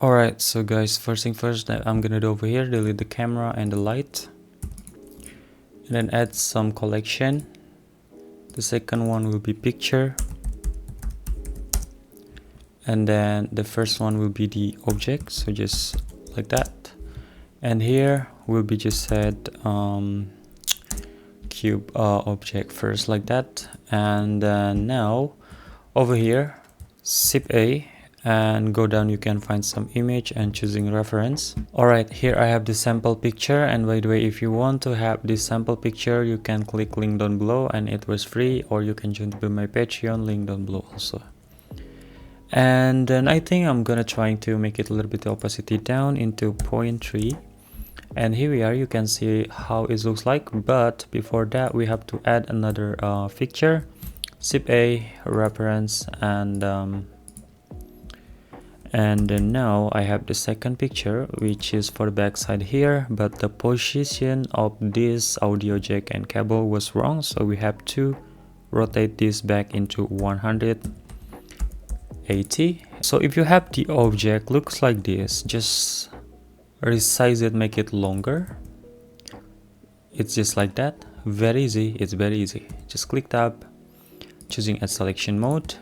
Alright, so guys, first thing first, I'm gonna do over here, delete the camera and the light, and then add some collection. The second one will be picture, and then the first one will be the object, so just like that. And here will be just set cube object first, like that. And then now over here, Shift A, and go down, you can find some image and choosing reference. Alright, here I have the sample picture, and by the way, if you want to have this sample picture, you can click link down below and it was free, or you can join to my Patreon, link down below also. And then I think I'm gonna try to make it a little bit opacity down into 0.3, and here we are, you can see how it looks like. But before that, we have to add another picture. Shift A, reference, and then now I have the second picture, which is for the back side here, but the position of this audio jack and cable was wrong, so we have to rotate this back into 180. So if you have the object looks like this, just resize it, make it longer. It's just like that, very easy. It's very easy. Just click tab, choosing add selection mode,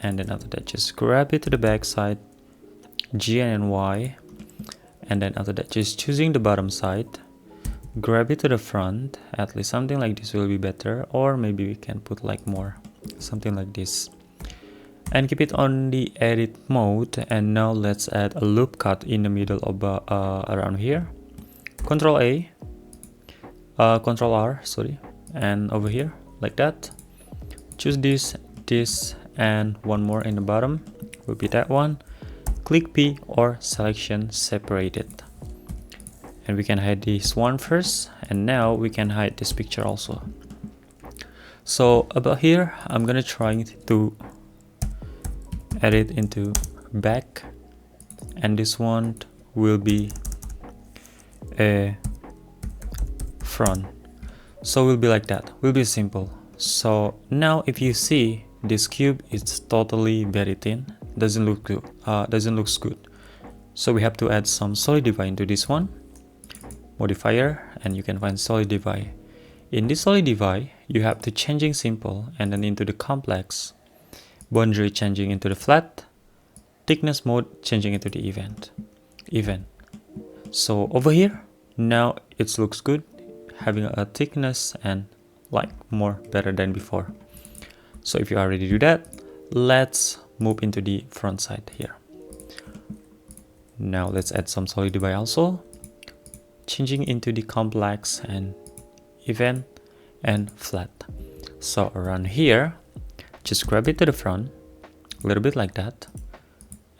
and then after that just grab it to the back side, G and Y, and then after that just choosing the bottom side, grab it to the front. At least something like this will be better, or maybe we can put like more, something like this, and keep it on the edit mode. And now let's add a loop cut in the middle of around here. Control A, Control R, sorry, and over here like that. Choose this, and one more in the bottom will be that one. Click P or selection separated, and we can hide this one first, and now we can hide this picture also. So about here, I'm gonna try to add it into back, and this one will be a front, so will be like that, will be simple. So now if you see this cube, it's totally very thin, doesn't look good, so we have to add some solidify into this one, modifier, and you can find solidify. In this solidify, you have to changing simple, and then into the complex, boundary changing into the flat, thickness mode changing into the even. So over here now it looks good, having a thickness and like more better than before. So if you already do that, let's move into the front side here. Now let's add some solidify also, changing into the complex and even and flat. So around here, just grab it to the front, a little bit like that,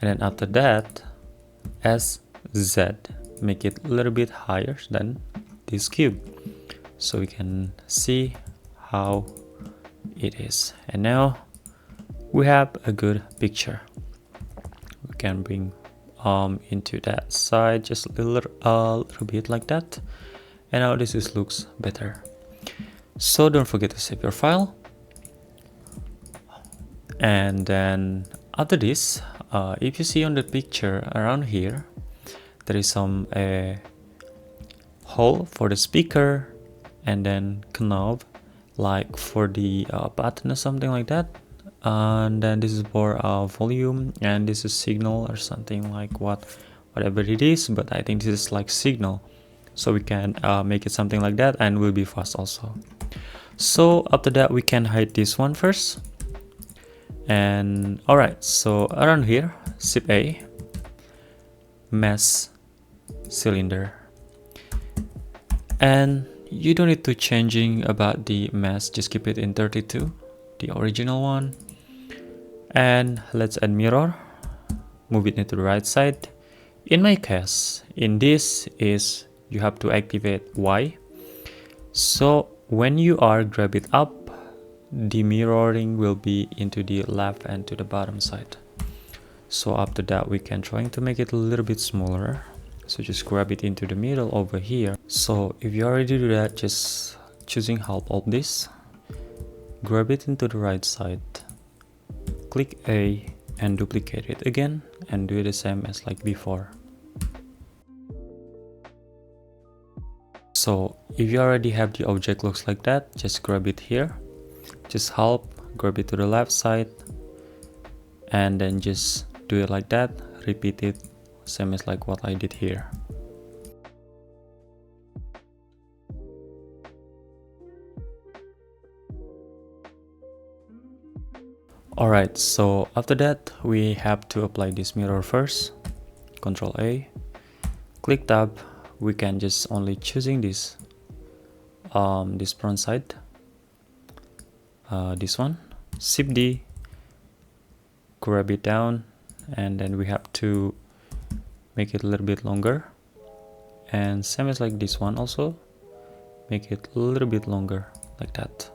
and then after that, SZ, make it a little bit higher than this cube, so we can see how it is. And now we have a good picture. We can bring into that side just a little bit like that, and now this looks better. So don't forget to save your file. And then after this, if you see on the picture around here, there is some hole for the speaker, and then knob like for the button or something like that, and then this is for volume, and this is signal or something like whatever it is, but I think this is like signal, so we can make it something like that, and will be fast also. So after that, we can hide this one first. And alright, so around here, Shift A, mesh cylinder, and you don't need to changing about the mesh, just keep it in 32, the original one. And let's add mirror, move it into the right side. In my case, in this is you have to activate Y, so when you are grab it up, the mirroring will be into the left and to the bottom side. So after that, we can try to make it a little bit smaller, so just grab it into the middle over here. So if you already do that, just choosing half of this, grab it into the right side, click A and duplicate it again, and do the same as like before. So if you already have the object looks like that, just grab it here, just help, grab it to the left side, and then just do it like that, repeat it, same as like what I did here. Alright, so after that we have to apply this mirror first. Control A, click tab. We can just only choosing this front side, this one, Shift D, grab it down, and then we have to make it a little bit longer, and same as like this one also, make it a little bit longer like that.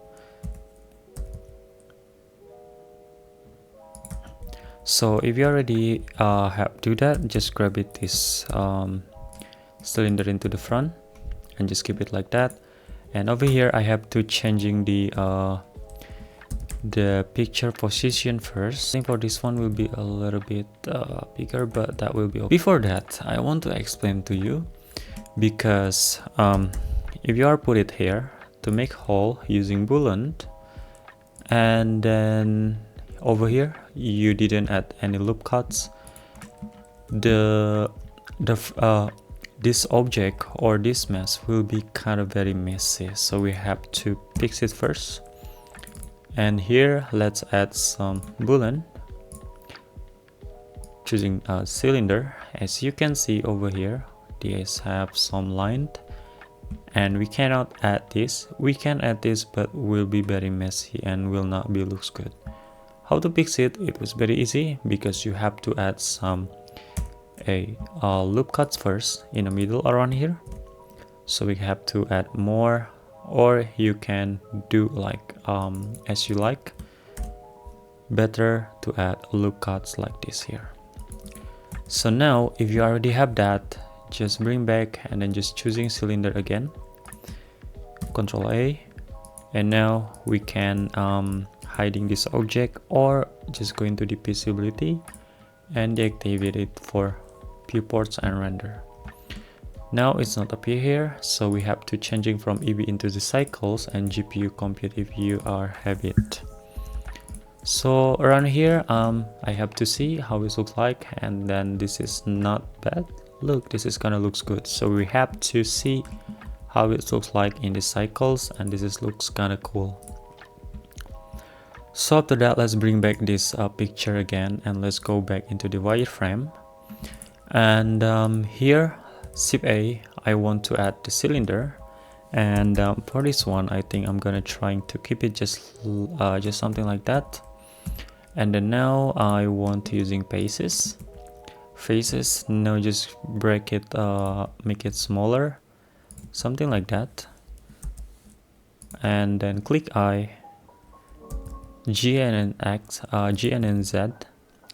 So if you already have do that, just grab it this cylinder into the front and just keep it like that. And over here I have to changing the picture position first. I think for this one will be a little bit bigger, but that will be okay. Before that, I want to explain to you, because if you are put it here to make hole using Boolean, and then over here you didn't add any loop cuts, this object or this mesh will be kind of very messy, so we have to fix it first. And here let's add some Boolean, choosing a cylinder. As you can see over here, these have some line, and we cannot add this. We can add this, but will be very messy and will not be looks good. How to fix it? It was very easy, because you have to add some loop cuts first in the middle around here. So we have to add more, or you can do like as you like. Better to add loop cuts like this here. So now if you already have that, just bring back and then just choosing cylinder again, Control A, and now we can hiding this object, or just go into the visibility and deactivate it for viewports and render. Now it's not appear here, so we have to changing from EB into the cycles and GPU compute if you are have it. So around here I have to see how it looks like, and then this is not bad. Look, this is gonna looks good. So we have to see how it looks like in the cycles, and this is looks kind of cool. So after that, let's bring back this picture again, and let's go back into the wireframe. And here, Shift A, I want to add the cylinder, and for this one I think I'm gonna trying to keep it just something like that. And then now I want to using faces. Now just break it, make it smaller, something like that, and then click I, G and X, G and Z.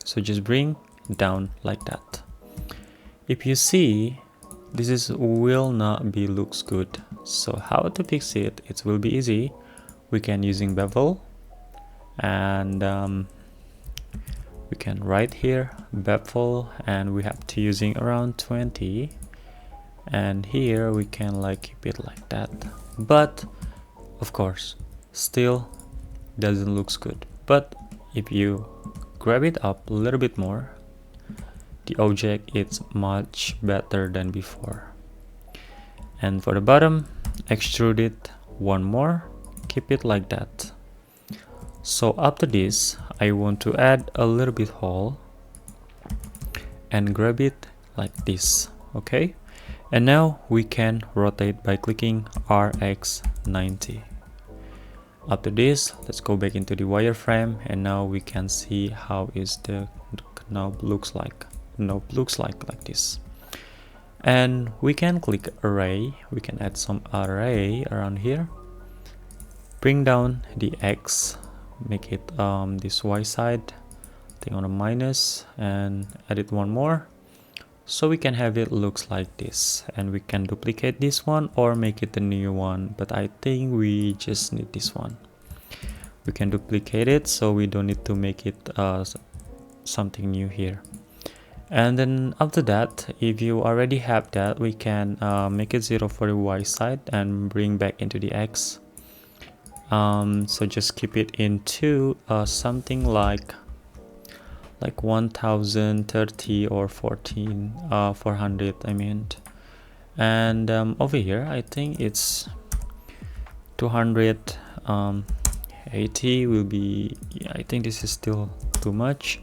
So just bring down like that. If you see, this is will not be looks good. So how to fix it? It will be easy. We can using bevel, and we can write here bevel, and we have to using around 20, and here we can like keep it like that. But of course still doesn't looks good. But if you grab it up a little bit more, the object is much better than before. And for the bottom, extrude it one more, keep it like that. So after this, I want to add a little bit hole and grab it like this, okay? And now we can rotate by clicking RX90. After this, let's go back into the wireframe, and now we can see how is the knob looks like. Knob looks like this. And we can click array, we can add some array around here, bring down the X, make it this Y side thing on a minus, and edit one more, so we can have it looks like this. And we can duplicate this one or make it a new one, but I think we just need this one. We can duplicate it, so we don't need to make it something new here. And then after that, if you already have that, we can make it 0 for the y side and bring back into the x. So just keep it into something like 1030 or 400 I mean. And over here I think it's 280 will be, yeah, I think this is still too much.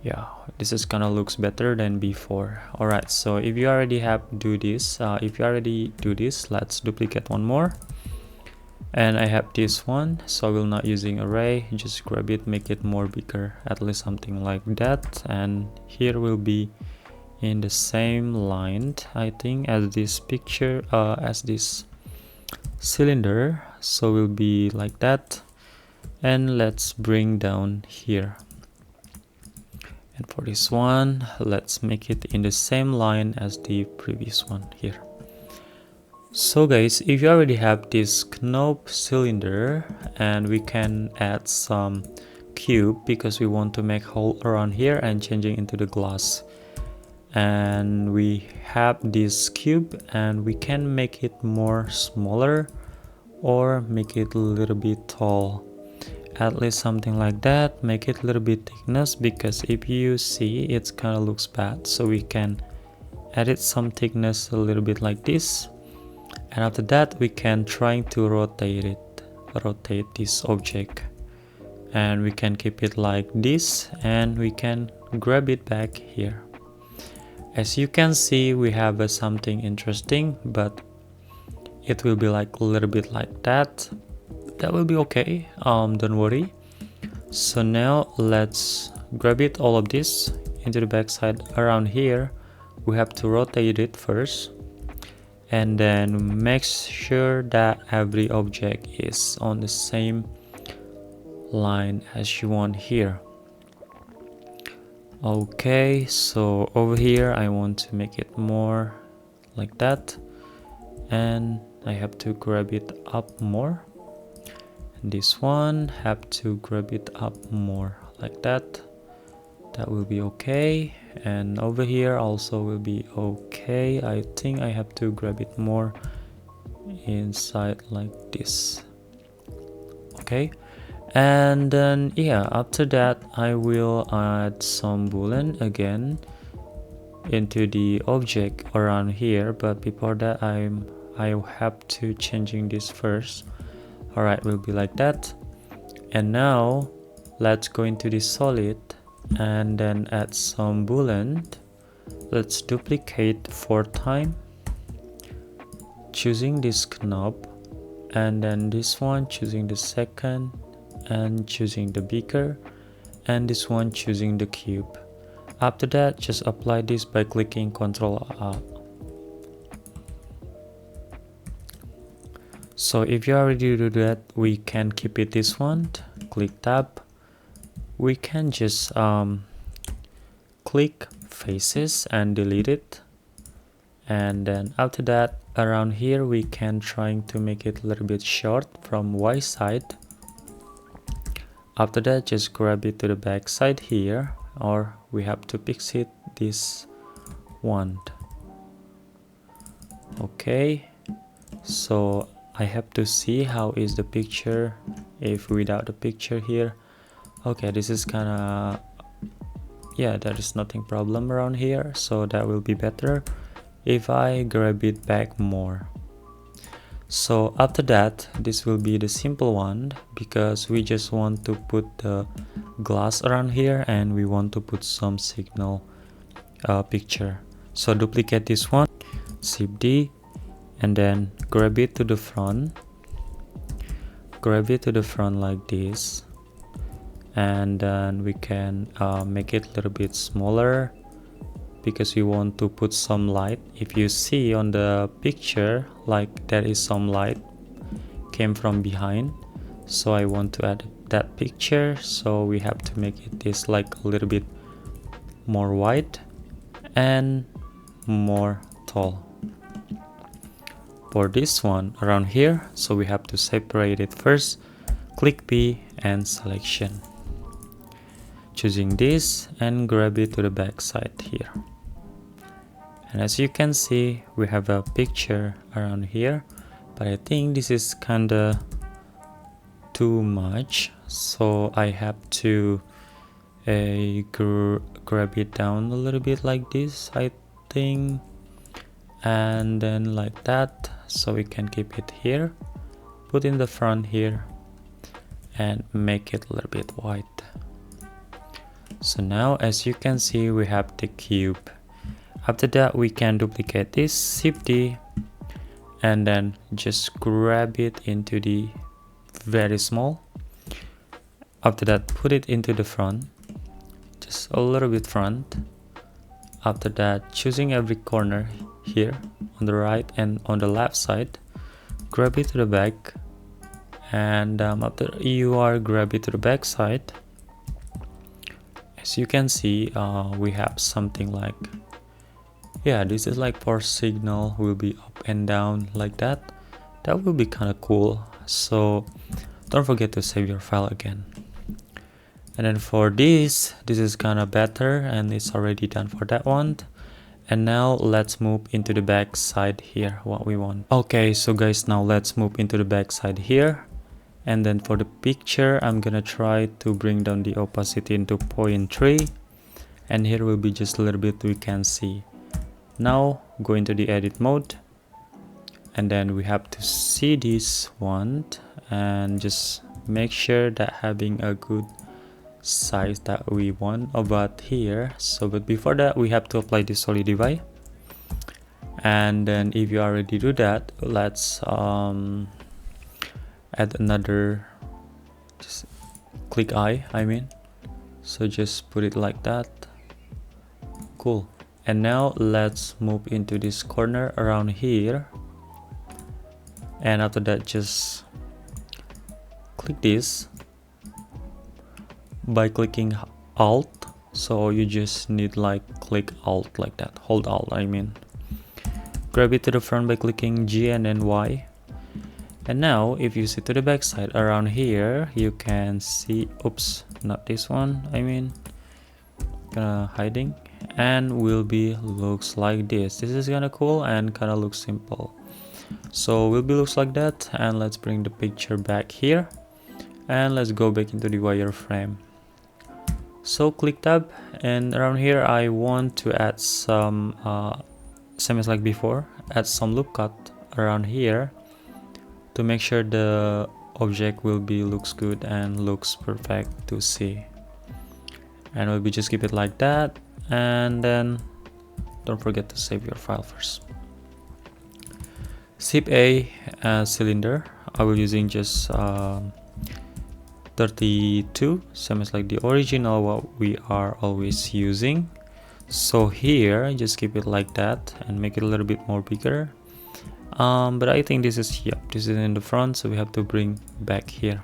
Yeah, this is kind of looks better than before. All right, so if you already do this, let's duplicate one more. And I have this one, so I will not using array, just grab it, make it more bigger, at least something like that. And here will be in the same line, I think, as this picture, as this cylinder, so will be like that. And let's bring down here. And for this one, let's make it in the same line as the previous one here. So guys, if you already have this knob cylinder, and we can add some cube because we want to make hole around here and changing into the glass. And we have this cube, and we can make it more smaller or make it a little bit tall, at least something like that. Make it a little bit thickness, because if you see, it kind of looks bad, so we can edit some thickness a little bit like this. And after that, we can try to rotate this object, and we can keep it like this, and we can grab it back here. As you can see, we have something interesting, but it will be like a little bit like that. That will be okay, don't worry. So now let's grab it, all of this into the backside around here. We have to rotate it first, and then make sure that every object is on the same line as you want here. Okay, so over here I want to make it more like that, and I have to grab it up more. And this one have to grab it up more like that. That will be okay. And over here also will be okay. I think I have to grab it more inside like this. Okay, and then yeah, after that I will add some Boolean again into the object around here, but before that I have to changing this first. All right, will be like that. And now let's go into the solid and then add some Boolean. Let's duplicate 4 times, choosing this knob, and then this one choosing the second, and choosing the beaker, and this one choosing the cube. After that, just apply this by clicking Ctrl Alt. So if you already do that, we can keep it this one, click tab. We can just click faces and delete it. And then after that, around here we can trying to make it a little bit short from Y side. After that, just grab it to the back side here, or we have to fix it this one. Okay, so I have to see how is the picture if without the picture here. Okay, this is kind of, yeah, there is nothing problem around here, so that will be better if I grab it back more. So after that, this will be the simple one, because we just want to put the glass around here and we want to put some signal picture. So duplicate this one, Shift D, and then grab it to the front, like this. And then we can make it a little bit smaller, because we want to put some light. If you see on the picture, like there is some light came from behind, so I want to add that picture, so we have to make it this like a little bit more wide and more tall. For this one around here, so we have to separate it first, click P and selection. choosing this and grab it to the back side here. And as you can see, we have a picture around here, but I think this is kinda too much, so I have to grab it down a little bit like this, I think, and then like that, so we can keep it here, put in the front here, and make it a little bit white. So now as you can see, we have the cube. After that, we can duplicate this, Shift D, and then just grab it into the very small. After that, put it into the front, just a little bit front. After that, choosing every corner here on the right and on the left side, grab it to the back, and after you are grab it to the back side, as you can see, we have something like, yeah, this is like for signal will be up and down like that. That will be kind of cool. So don't forget to save your file again. And then for this is kind of better, and it's already done for that one. And now let's move into the back side here, what we want. Okay, so guys, now let's move into the back side here. And then for the picture, I'm gonna try to bring down the opacity into 0.3, and here will be just a little bit we can see. Now go into the edit mode, and then we have to see this one and just make sure that having a good size that we want about here. So but before that, we have to apply the solidify, and then if you already do that, let's add another, just click I mean, so just put it like that. Cool. And now let's move into this corner around here, and after that just click this by clicking Alt. So you just need like click Alt like that, hold Alt I mean, grab it to the front by clicking G and then Y. And now if you see to the back side around here, you can see, oops, not this one, I mean, hiding, and will be looks like this. This is kind of cool and kind of looks simple, so will be looks like that. And let's bring the picture back here, and let's go back into the wireframe. So click tab, and around here I want to add some same as like before, add some loop cut around here to make sure the object will be looks good and looks perfect to see. And we'll be just keep it like that, and then don't forget to save your file first. Shift A cylinder, I will using just 32, same as like the original what we are always using. So here just keep it like that and make it a little bit more bigger, but I think this is, yep, this is in the front, so we have to bring back here.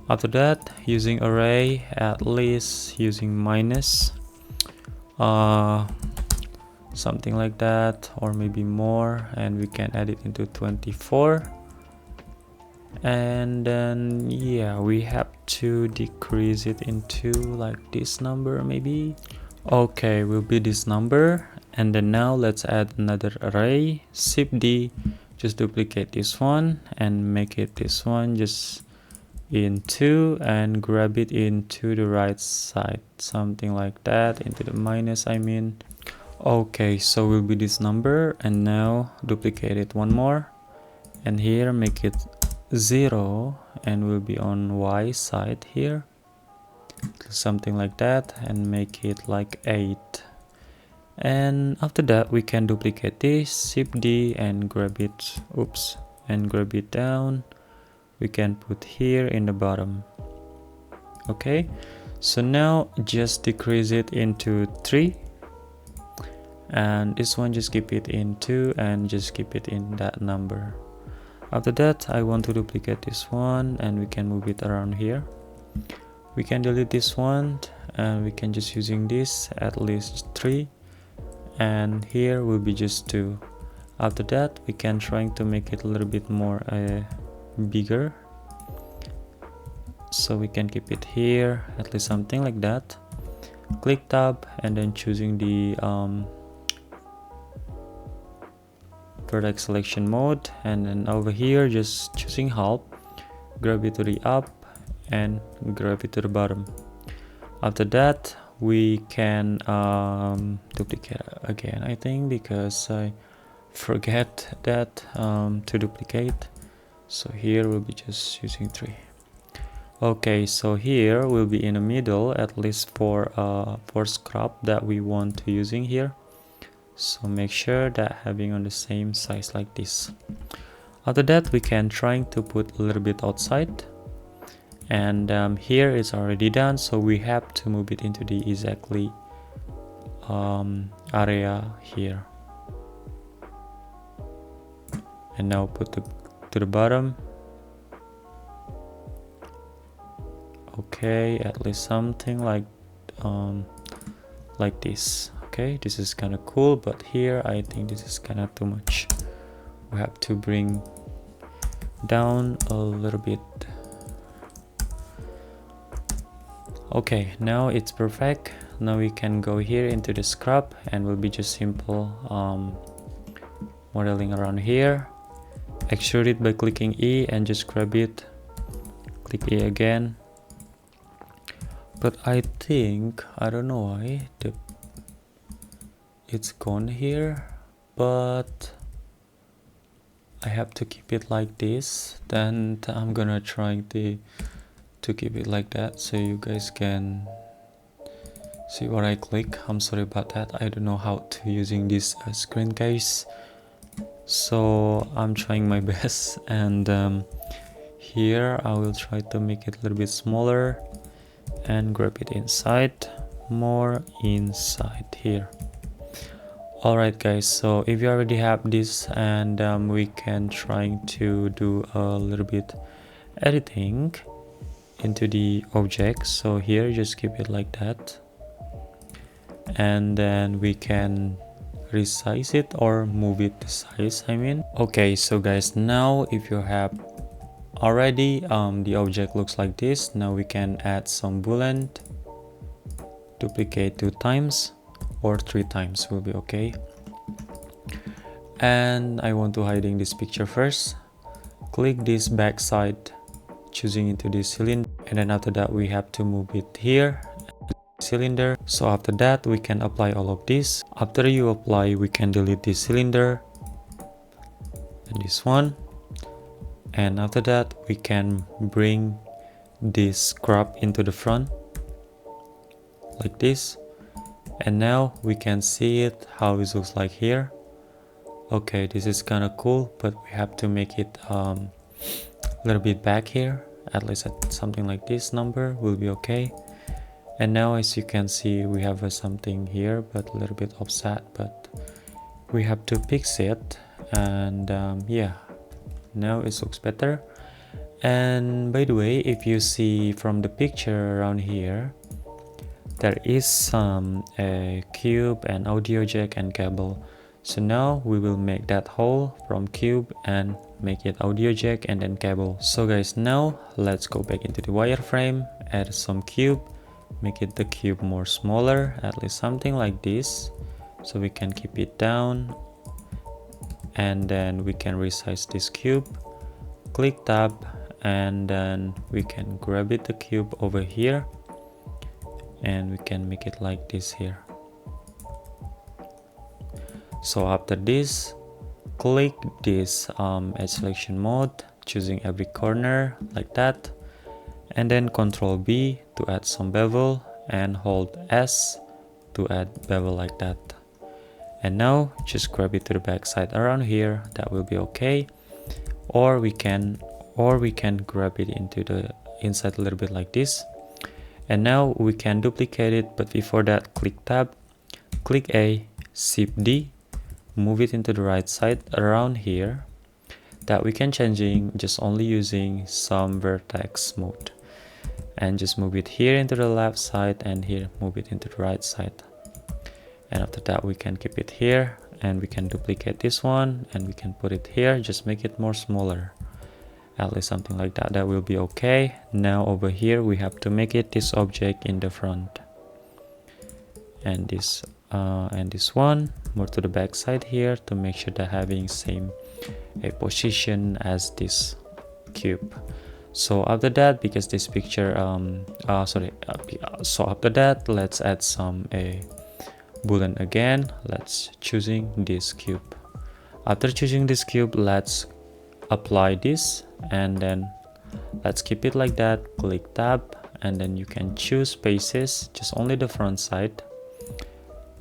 After that, using array, at least using minus something like that, or maybe more, and we can add it into 24. And then yeah, we have to decrease it into like this number maybe. Okay, will be this number. And then now let's add another array, Shift D, just duplicate this one and make it this one, just into, and grab it into the right side, something like that, into the minus I mean. Okay, so will be this number, and now duplicate it one more, and here make it 0, and will be on Y side here, something like that, and make it like 8. And after that we can duplicate this, Shift D, and grab it, oops, and grab it down. We can put here in the bottom. Okay, so now just decrease it into 3, and this one just keep it in 2, and just keep it in that number. After that, I want to duplicate this one, and we can move it around here. We can delete this one, and we can just using this at least 3, and here will be just 2. After that, we can trying to make it a little bit more bigger, so we can keep it here at least something like that. click tab and then choosing the vertex selection mode, and then over here just choosing half, grab it to the up and grab it to the bottom. After that we can duplicate again, I think, because I forget that to duplicate. So here we'll be just using 3. Okay, so here we'll be in the middle, at least for scrub that we want to using here. So make sure that having on the same size like this. After that we can trying to put a little bit outside, and here it's already done, so we have to move it into the exactly area here, and now put to the bottom. Okay, at least something like this. Okay, this is kind of cool, but here I think this is kind of too much. We have to bring down a little bit. Okay, now it's perfect. Now we can go here into the scrub and we'll be just simple modeling around here. Extrude it by clicking E and just grab it, click E again. But I think, I don't know why it's gone here, but I have to keep it like this. Then I'm gonna try to keep it like that so you guys can see what I click. I'm sorry about that, I don't know how to using this screen case, so I'm trying my best. And here I will try to make it a little bit smaller and grab it inside, more inside here. Alright guys, so if you already have this, and we can trying to do a little bit editing into the object. So here just keep it like that, and then we can resize it or move it the size, I mean. Okay, so guys, now if you have already the object looks like this, now we can add some Boolean, duplicate 2 times or 3 times will be okay. And I want to hiding this picture first. Click this back side, choosing into this cylinder, and then after that we have to move it here, cylinder. So after that we can apply all of this. After you apply, we can delete this cylinder and this one, and after that we can bring this scrub into the front like this, and now we can see it how it looks like here. Okay, this is kind of cool, but we have to make it a little bit back here, at least at something like this number will be okay. And now as you can see we have something here but a little bit offset, but we have to fix it. And yeah, now it looks better. And by the way, if you see from the picture around here, there is some cube and audio jack and cable. So now we will make that hole from cube and make it audio jack and then cable. So guys, now let's go back into the wireframe, add some cube, make it the cube more smaller, at least something like this, so we can keep it down. And then we can resize this cube, click tab, and then we can grab it the cube over here, and we can make it like this here. So after this, click this edge selection mode, choosing every corner like that, and then Ctrl B to add some bevel, and hold S to add bevel like that. And now just grab it to the back side around here, that will be okay. Or we can grab it into the inside a little bit like this. And now we can duplicate it, but before that click tab, click A, Shift D, move it into the right side around here, that we can changing just only using some vertex mode, and just move it here into the left side and here move it into the right side. And after that we can keep it here, and we can duplicate this one and we can put it here, just make it more smaller, at least something like that, that will be okay. Now over here we have to make it this object in the front. and this one more to the back side here to make sure that having same a position as this cube. So after that, because this picture so after that, let's add some a Boolean again. Let's choosing this cube. After choosing this cube, let's apply this, and then let's keep it like that. Click tab, and then you can choose faces, just only the front side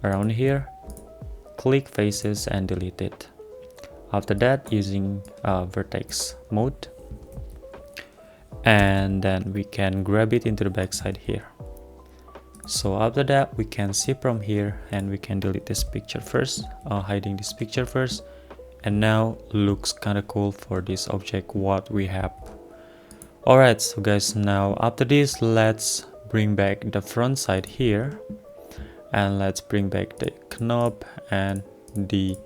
around here. Click faces and delete it. After that, using vertex mode, and then we can grab it into the back side here. So after that, we can see from here, and we can delete this picture first, hiding this picture first. And now looks kind of cool for this object what we have. Alright, so guys, now after this, let's bring back the front side here, and let's bring back the knob and the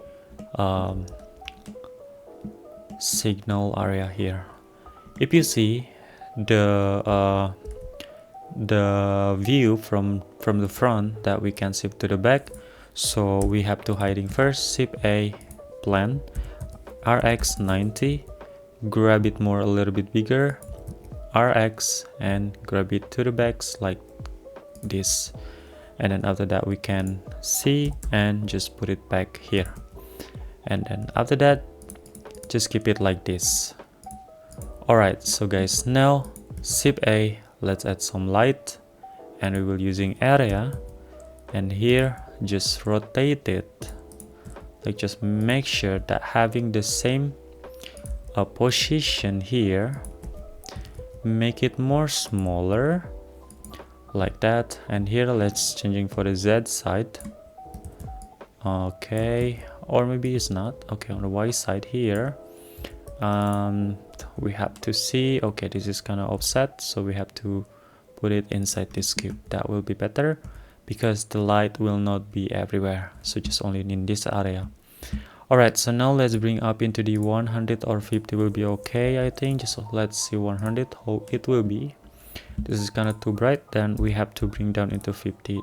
signal area here. If you see the view from the front that we can shift to the back, so we have to hiding first. Shift A, plan, RX 90, grab it more a little bit bigger, RX, and grab it to the backs like this. And then after that, we can see and just put it back here. And then after that, just keep it like this. Alright, so guys, now Shift A, let's add some light, and we will using area, and here just rotate it, like just make sure that having the same position here, make it more smaller like that. And here let's changing for the Z side, okay, or maybe it's not okay. On the Y side here, we have to see, okay, this is kind of offset, so we have to put it inside this cube. That will be better because the light will not be everywhere, so just only in this area. Alright, so now let's bring up into the 100 or 50 will be okay, I think. Just let's see 100 how it will be. This is kind of too bright, then we have to bring down into 50.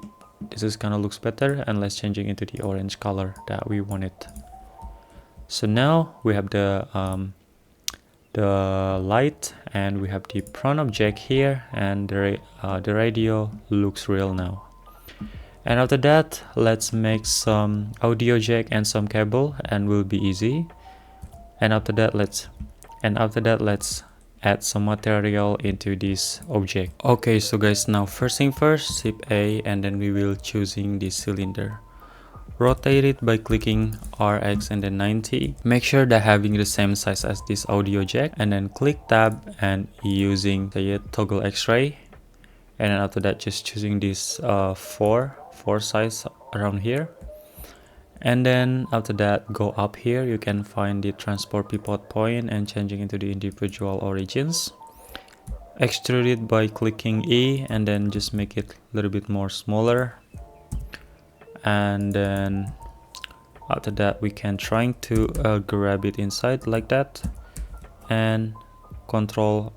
This is kind of looks better, and let's changing into the orange color that we wanted. So now we have the light, and we have the front object here, and the radio looks real now. And after that, let's make some audio jack and some cable, and will be easy. And after that, let's add some material into this object. Okay, so guys, now first thing first, Shift A, and then we will choosing the cylinder. Rotate it by clicking RX and then 90. Make sure that having the same size as this audio jack, and then click tab and using the toggle X-ray. And then after that, just choosing this 4 size around here. And then after that, go up here, you can find the transport pivot point and changing into the individual origins. Extrude it by clicking E, and then just make it a little bit more smaller. And then after that, we can trying to grab it inside like that, and Control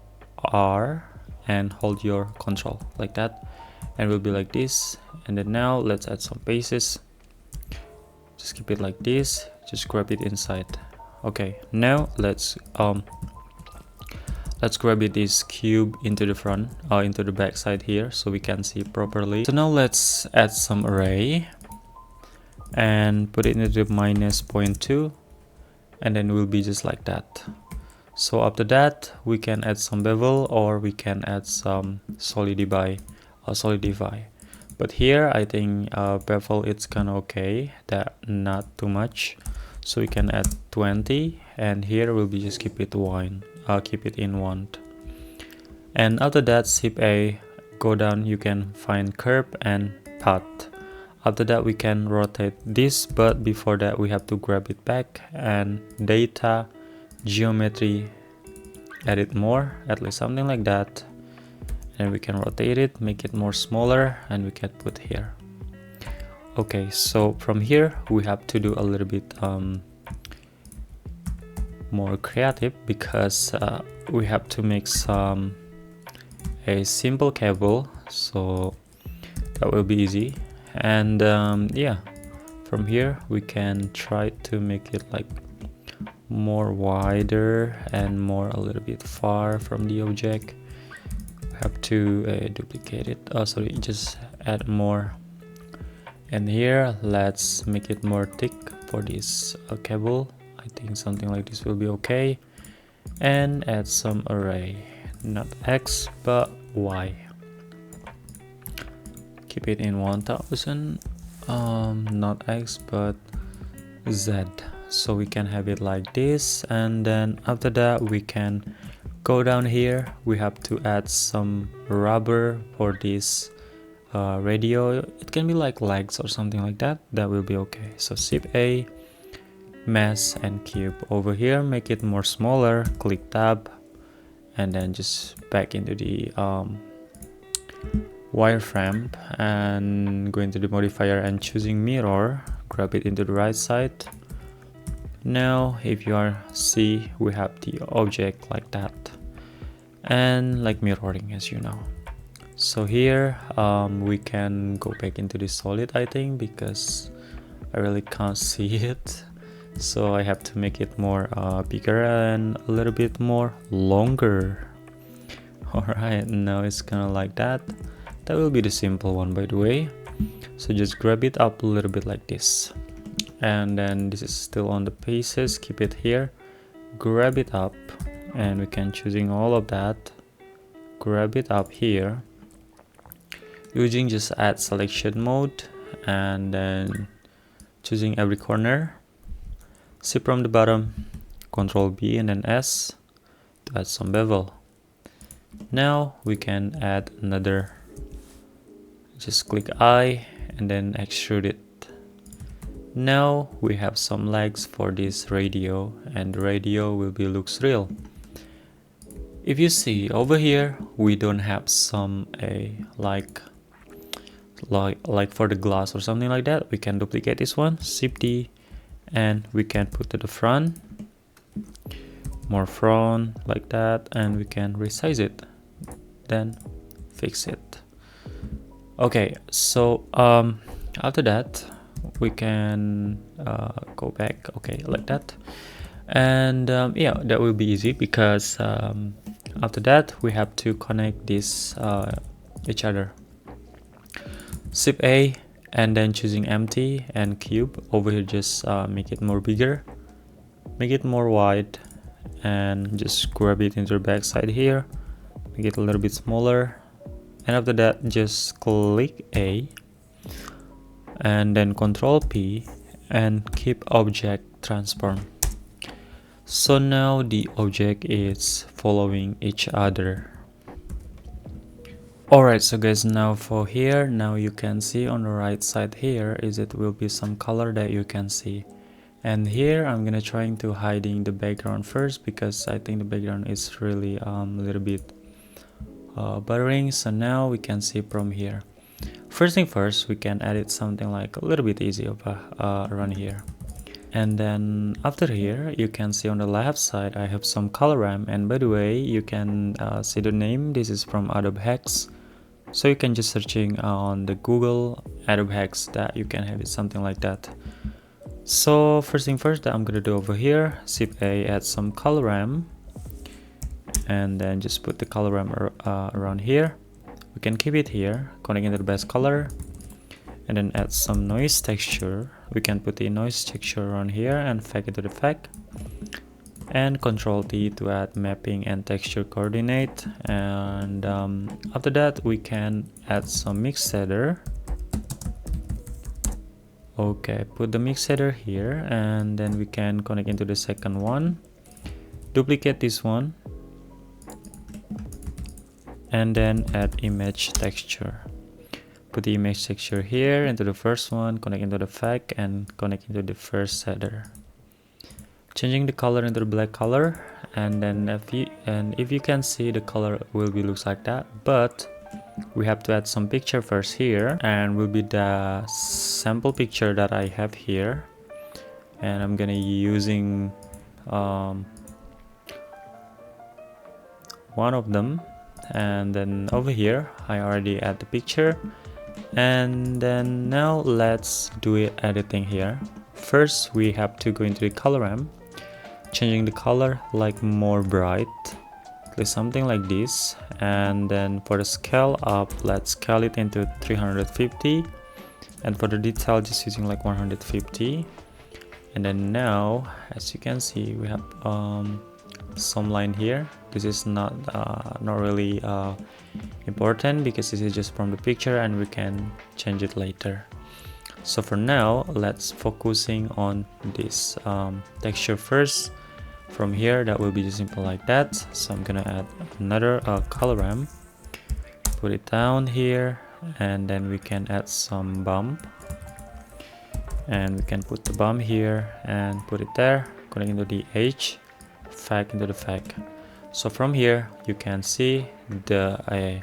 R and hold your control like that, and will be like this. And then now let's add some bases. Just keep it like this, just grab it inside. Okay, now let's grab it this cube into the front, into the back side here, so we can see properly. So now let's add some array and put it into the -0.2, and then will be just like that. So after that, we can add some bevel, or we can add some solidify. But here I think bevel it's kind of okay, that not too much, so we can add 20, and here will be just keep it in 1. And after that, Shift A, go down, you can find curve and path. After that, we can rotate this, but before that we have to grab it back, and data, geometry, edit more, at least something like that. And we can rotate it, make it more smaller, and we can put here. Okay, so from here we have to do a little bit more creative, because we have to make a simple cable, so that will be easy. And yeah, from here we can try to make it like more wider and more a little bit far from the object. We have to duplicate it. Oh, sorry, just add more. And here let's make it more thick for this cable. I think something like this will be okay. And add some array, not X but Y. Keep it in 1000, not X but Z, so we can have it like this. And then after that we can go down here. We have to add some rubber for this radio. It can be like legs or something like that. That will be okay. So Shift A, mesh and cube. Over here make it more smaller, click tab, and then just back into the wireframe and go into the modifier and choosing mirror, grab it into the right side. Now if you are see, we have the object like that and like mirroring, as you know. So here we can go back into the solid, I think, because I really can't see it. So I have to make it more bigger and a little bit more longer. Alright, now it's kind of like that. That will be the simple one, by the way. So just grab it up a little bit like this. And then this is still on the pieces, keep it here. Grab it up and we can choosing all of that. Grab it up here. Using just add selection mode and then choosing every corner. See from the bottom, Ctrl B and then S to add some bevel. Now we can add another. Just click I and then extrude it. Now we have some legs for this radio, and the radio will be looks real. If you see over here, we don't have some like for the glass or something like that. We can duplicate this one, Shift D, and we can put to the front, more front like that, and we can resize it, then fix it. Okay, so after that we can go back, okay, like that. And yeah, that will be easy because after that we have to connect this each other. Shift A and then choosing empty and cube. Over here just make it more bigger, make it more wide, and just grab it into the back side here, make it a little bit smaller. And after that just click A and then Ctrl P and keep object transform. So now the object is following each other. Alright, so guys, now for here, now you can see on the right side here is it will be some color that you can see. And here I'm gonna trying to hiding the background first because I think the background is really a little bit blurring. So now we can see from here. First thing first, we can edit something like a little bit easy around here. And then after here, you can see on the left side I have some color ramp, and by the way you can see the name. This is from Adobe Hex, so you can just searching on the Google Adobe Hex that you can have it something like that. So first thing first that I'm gonna do over here, Shift A, add some color ramp, and then just put the color ramp around here. We can keep it here, connect into the best color, and then add some noise texture. We can put the noise texture around here and fade into the effect, and Ctrl T to add mapping and texture coordinate. And after that we can add some mix shader. Okay, put the mix shader here, and then we can connect into the second one, duplicate this one, and then add image texture. Put the image texture here into the first one, connect into the effect, and connect into the first shader. Changing the color into the black color, and then if you can see, the color will be looks like that. But we have to add some picture first here, and will be the sample picture that I have here, and I'm gonna using one of them. And then over here I already add the picture, And then now let's do it editing here. First we have to go into the color ramp, changing the color like more bright, something like this. And then for the scale up, let's scale it into 350, and for the detail just using like 150. And then now as you can see we have some line here. This is not really important because this is just from the picture and we can change it later. So for now let's focusing on this texture first. From here that will be just simple like that. So I'm gonna add another color ramp, put it down here, and then we can add some bump, and we can put the bump here and put it there, going into the edge, effect into the effect. So from here you can see the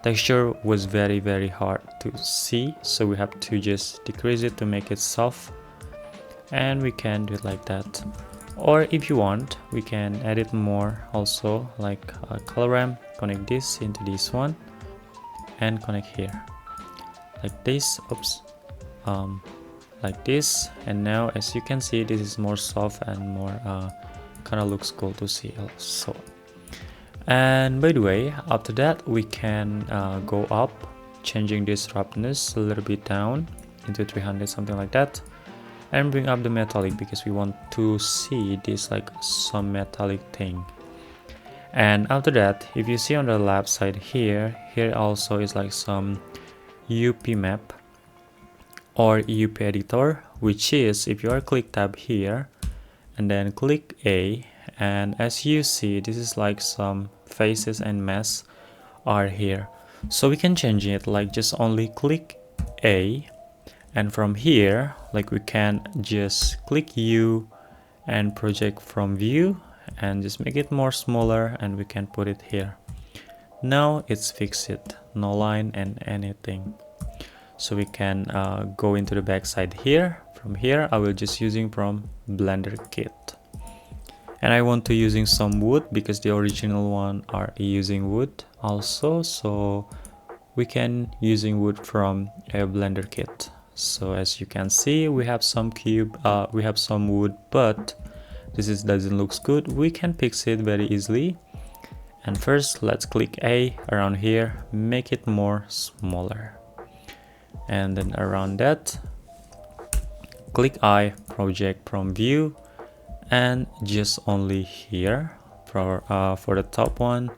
texture was very hard to see, so we have to just decrease it to make it soft, and we can do it like that. Or if you want we can edit more also, like a color ramp, connect this into this one and connect here like this. Oops, like this. And now as you can see this is more soft and more kind of looks cool to see also. And by the way, after that we can go up, changing this roughness a little bit down into 300, something like that, and bring up the metallic because we want to see this like some metallic thing. And after that, if you see on the left side here also is like some UP map or UP editor, which is if you are click tab here and then click A, and as you see this is like some faces and masks are here. So we can change it like just only click A, and from here like we can just click U and project from view and just make it more smaller, and we can put it here. Now it's fixed, no line and anything. So we can go into the back side here. From here I will just using from Blender kit, and I want to using some wood because the original one are using wood also, so we can using wood from a Blender kit. So as you can see we have some cube, we have some wood, but this is doesn't looks good. We can fix it very easily. And first let's click A around here, make it more smaller, and then around that click I, project from view, and just only here for the top one,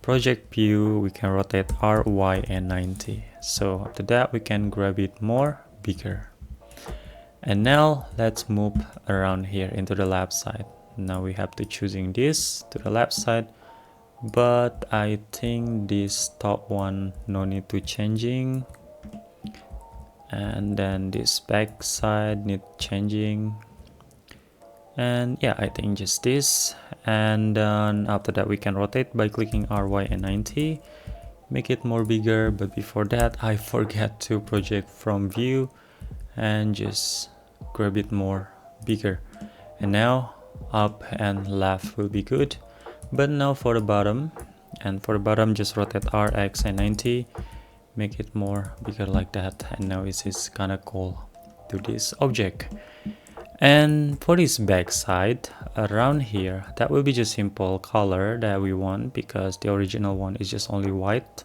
project view, we can rotate R, Y and 90. So after that we can grab it more bigger. And now let's move around here into the left side. Now we have to choosing this to the left side, but I think this top one no need to changing, and then this back side need changing, and yeah, I think just this. And then after that we can rotate by clicking R, Y and 90, make it more bigger. But before that I forget to project from view and just grab it more bigger. And now up and left will be good. But now for the bottom, and for the bottom just rotate R, X and 90, make it more bigger like that. And now it is kind of cool to this object. And for this back side around here, that will be just simple color that we want because the original one is just only white,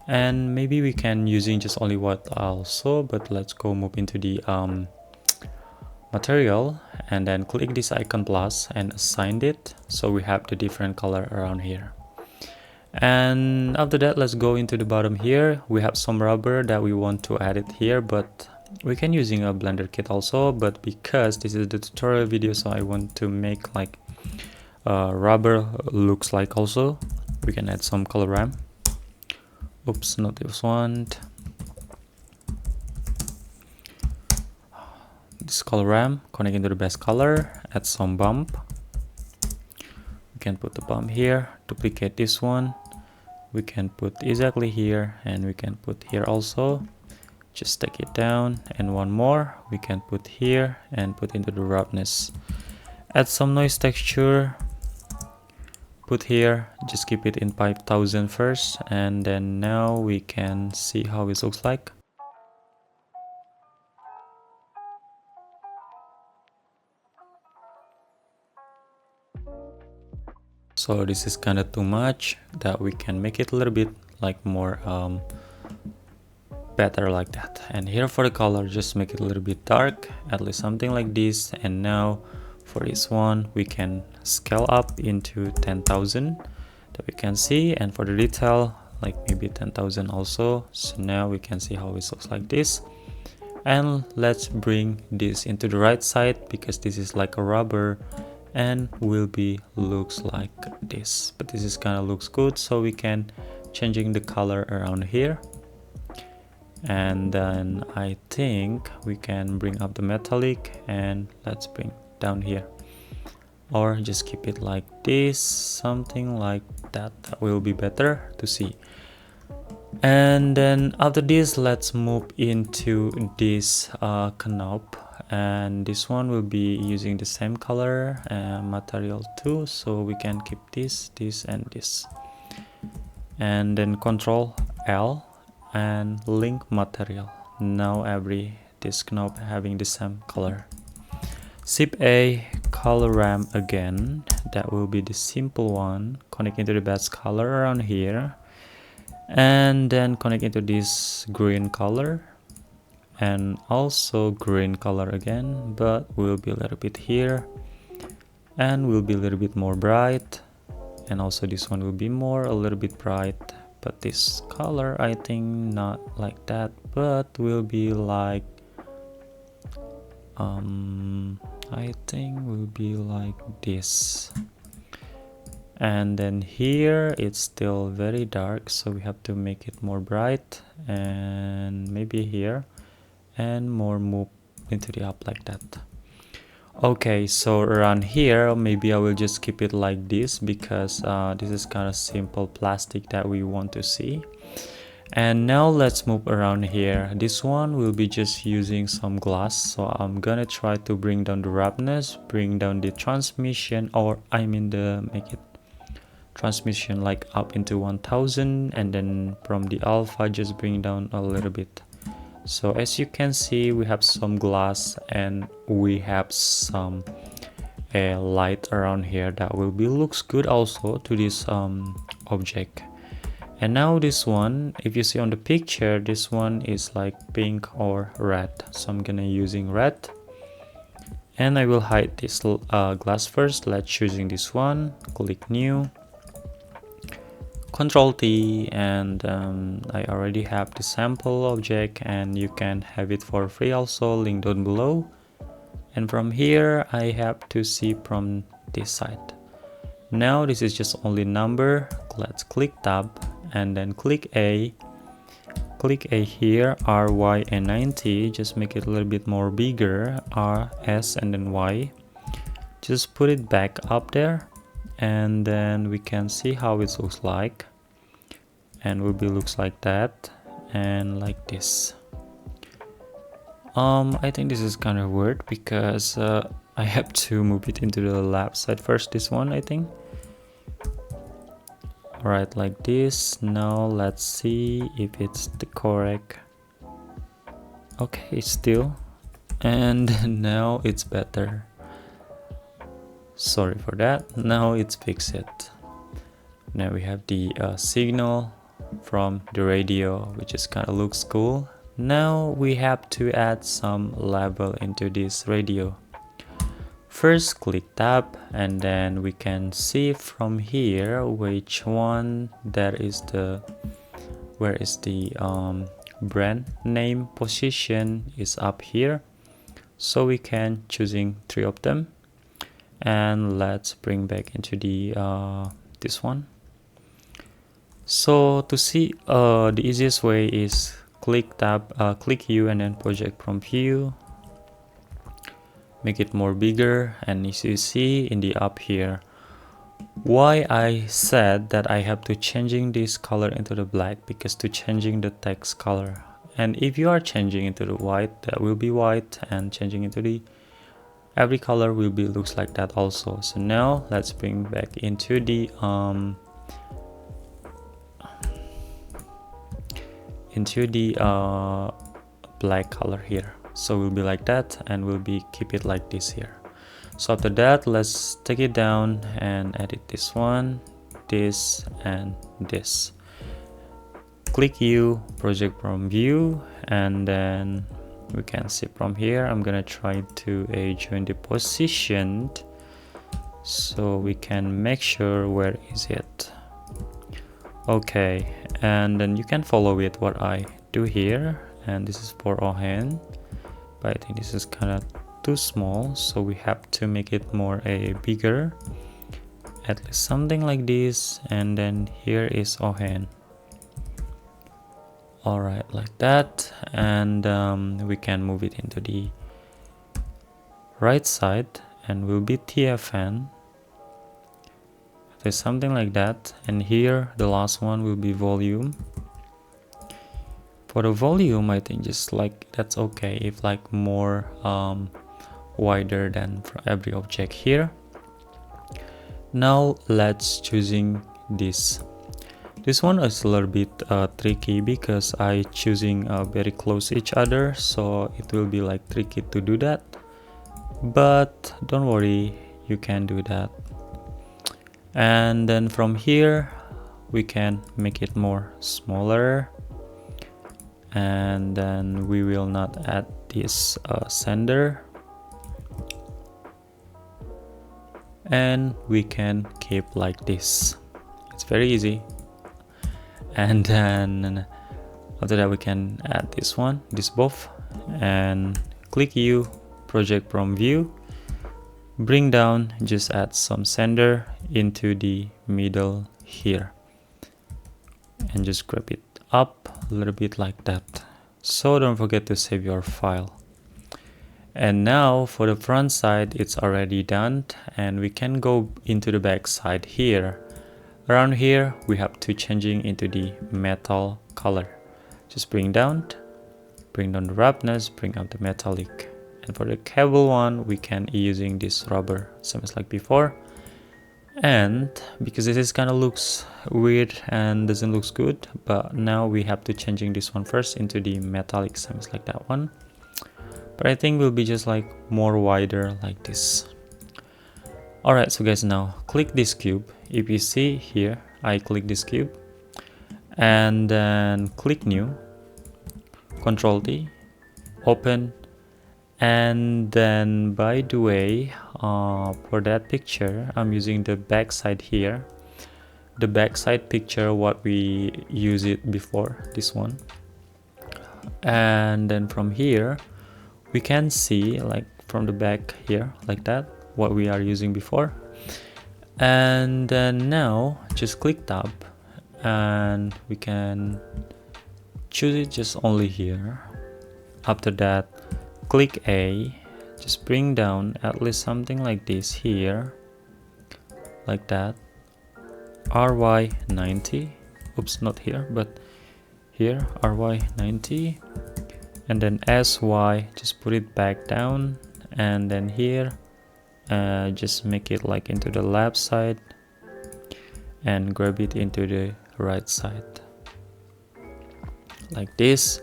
and maybe we can using just only white also. But let's go move into the material and then click this icon plus and assign it, so we have the different color around here. And after that let's go into the bottom here. We have some rubber that we want to add it here, but we can using a Blender kit also, but because this is the tutorial video, so I want to make like rubber looks like also, we can add some color ramp. Oops, not this one. This color ramp, connect into the best color, add some bump. We can put the bump here, duplicate this one. We can put exactly here, and we can put here also. Just take it down, and one more we can put here and put into the roughness. Add some noise texture, put here, just keep it in 5000 first, and then now we can see how it looks like. So this is kind of too much, that we can make it a little bit like more better like that. And here for the color, just make it a little bit dark, at least something like this. And now for this one, we can scale up into 10,000 that we can see, and for the detail like maybe 10,000 also. So now we can see how it looks like this. And let's bring this into the right side, because this is like a rubber and will be looks like this, but this is kind of looks good. So we can changing the color around here, and then I think we can bring up the metallic, and let's bring down here, or just keep it like this, something like that. That will be better to see. And then after this, let's move into this knob, and this one will be using the same color material too, so we can keep this, and this, and then Control L and link material. Now every this knob having the same color. Shift A, color ramp again, that will be the simple one, connect into the base color around here, and then connect into this green color, and also green color again, but will be a little bit here, and will be a little bit more bright, and also this one will be more a little bit bright, but this color I think not like that, but will be like I think will be like this. And then here it's still very dark, so we have to make it more bright, and maybe here, and more move into the up like that. Okay, so around here maybe I will just keep it like this, because this is kind of simple plastic that we want to see. And now let's move around here. This one will be just using some glass, so I'm gonna try to bring down the roughness, bring down the transmission, or I mean the make it transmission like up into 1000, and then from the alpha just bring down a little bit. So as you can see, we have some glass, and we have some light around here that will be looks good also to this object. And now this one, if you see on the picture, this one is like pink or red, so I'm gonna using red, and I will hide this glass first. Let's choosing this one, click new, Control T, and I already have the sample object, and you can have it for free also, link down below. And from here I have to see from this side. Now this is just only number. Let's click tab, and then click A here, R, Y, and 90. Just make it a little bit more bigger, R, S, and then Y. Just put it back up there, and then we can see how it looks like, and will be looks like that, and like this. I think this is kind of weird, because I have to move it into the left side first, this one I think. Alright, like this. Now let's see if it's the correct. Okay, still, and now it's better. Sorry for that. Now it's fixed. Now we have the signal from the radio, which is kind of looks cool. Now we have to add some label into this radio. First click tab, and then we can see from here which one there is the where is the brand name position is up here, so we can choosing 3 of them. And let's bring back into the this one. So to see the easiest way is click tab, click U, and then project from view, make it more bigger, and as you see in the up here, why I said that I have to changing this color into the black, because to changing the text color. And if you are changing into the white, that will be white, and changing into the every color will be looks like that also. So now let's bring back into the black color here, so will be like that, and we'll be keep it like this here. So after that, let's take it down and edit this one, this, and this. Click U, project from view, and then we can see from here. I'm gonna try to join the position so we can make sure where is it. Okay, and then you can follow with what I do here, and this is for our hand, but I think this is kind of too small, so we have to make it more bigger, at least something like this. And then here is our hand. All right, like that. And we can move it into the right side and will be TFN. There's something like that. And here the last one will be volume. For the volume, I think just like that's okay if like more wider than for every object here. Now let's choosing this. This one is a little bit tricky because I choosing very close each other, so it will be like tricky to do that, but don't worry, you can do that. And then from here we can make it more smaller, and then we will not add this sender, and we can keep like this. It's very easy. And then after that we can add this one, this both, and click U, project from view, bring down, just add some sender into the middle here, and just grab it up a little bit like that. So don't forget to save your file. And now for the front side, it's already done, and we can go into the back side here. Around here we have to changing into the metal color. Just bring down the roughness, bring up the metallic. And for the cable one, we can using this rubber, same as like before. And because this is kind of looks weird and doesn't looks good, but now we have to changing this one first into the metallic, same as like that one. But I think will be just like more wider like this. Alright, so guys, now click this cube. If you see here, I click this cube and then click new, Control T, open. And then by the way, for that picture, I'm using the back side here. The back side picture, what we use it before, this one. And then from here, we can see like from the back here, like that, what we are using before. And then now just click tab and we can choose it just only here. After that, click A, just bring down at least something like this here, like that, RY 90, oops, not here, but here, RY 90, and then SY, just put it back down, and then here, just make it like into the left side, and grab it into the right side, like this.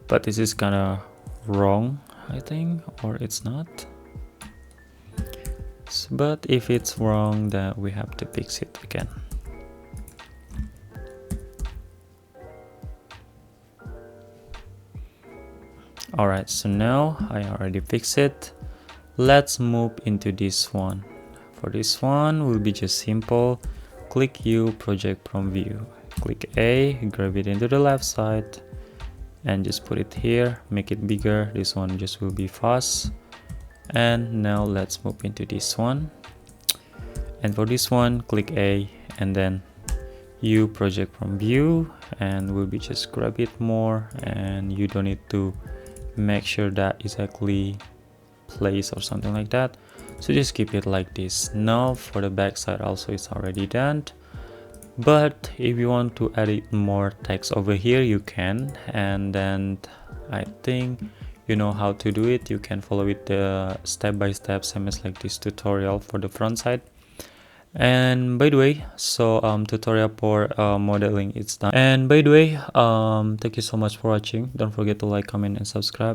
But this is kind of wrong, I think, or it's not. But if it's wrong, then we have to fix it again. Alright, so now I already fixed it. Let's move into this one. For this one will be just simple. Click U, project from view. Click A, grab it into the left side, and just put it here, make it bigger. This one just will be fast. And now let's move into this one. And for this one, click A and then U, project from view, and we'll be just grab it more, and you don't need to make sure that exactly place or something like that. So just keep it like this. Now for the back side also it's already done. But if you want to edit more text over here, you can. And then I think you know how to do it. You can follow it step by step, same as like this tutorial for the front side. And by the way, so tutorial for modeling it's done. And by the way, thank you so much for watching. Don't forget to like, comment, and subscribe.